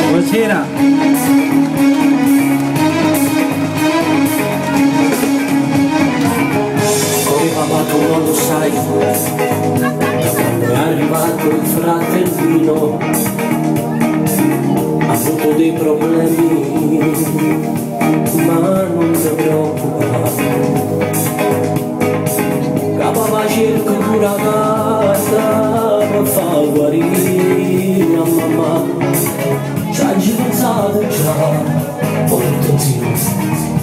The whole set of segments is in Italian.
Buonasera. Come papà tu non lo sai, quando è arrivato il fratellino ha avuto dei problemi, ma non ti preoccupare. Papà cerca di una casa per far guarire a mamma. Ci hai pensato già, poi zio,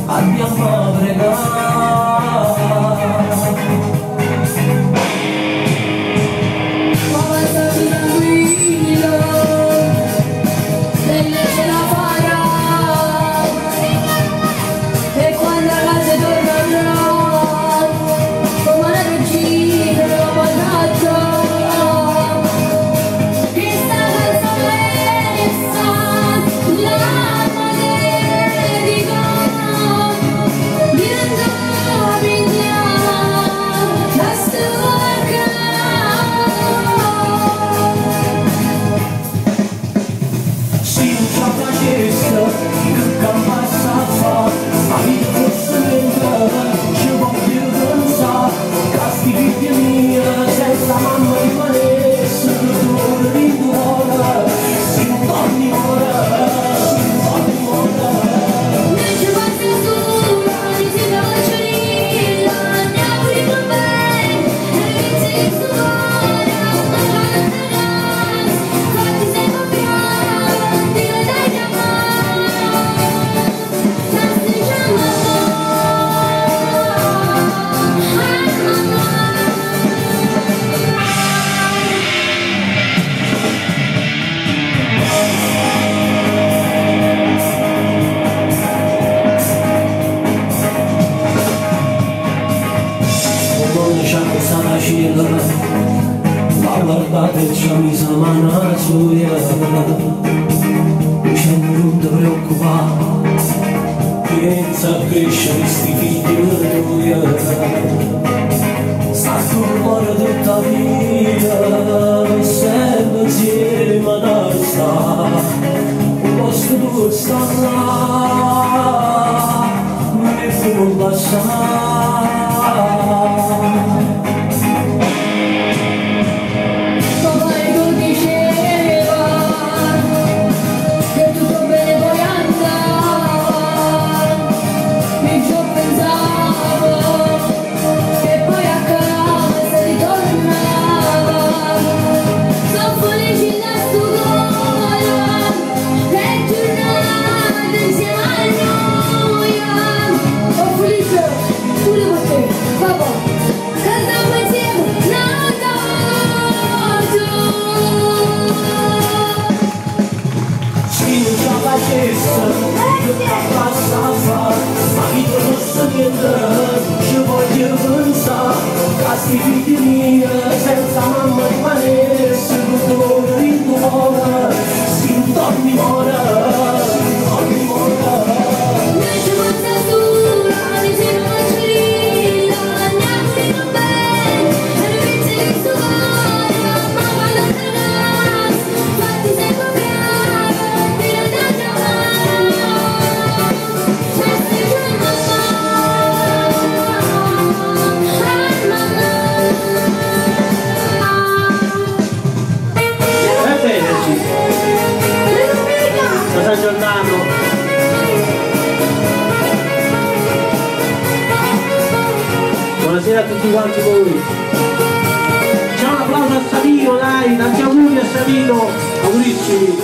andiamo a pregare. Mamma stai tranquillo, lei ce la farà, e quando a casa tornerà come una regina la patata. Questa canzone la dedico, diventa mia, la storia. Si non ci facesse, che passa a fare, ma io posso diventare, ci voglio pensare, che figlia mia, senza mamma rimanesse, che dolore di cuore, si non torni ora, si non torni ora. Non ci passa solo, non si faccia rilla, andiamo di con me, e ti suona, fatti sempre brava, Dio dai chiamare, tanti chiamare. Non c'è questa facile, la guardate e ci ha messo la mano alla sua, dicendo non ti preoccupare, pensa a crescere sti figli tuoi, sta sul cuore tutta vita, non serve insieme ad sta, un posto dove sta là, non è più lasciare. Papà Ego diceva che tutto bene poi andava, e io pensavo che poi a casa ritornava. Sono felice da scuola, le giornate insieme a noi. Sono felice pure con te, papà, cantiamo insieme Si non ce la facesse, che passa a fare, ma io non so niente, ci voglio pensare, che sti figli miei, senza mamma rimanesse, con dolore di cuore, si non torni ora, si non torni ora. non ci passa solo, non si faccia rilla, andiamo di con me, e ti suona, mamma non te la, fatti sempre brava, Dio dai chiamare, tanti Ebbene sì, sto aggiornando. Buonasera a tutti quanti voi. Ciao, un applauso a Savino, dai, tanti auguri a Savino, augurissimi.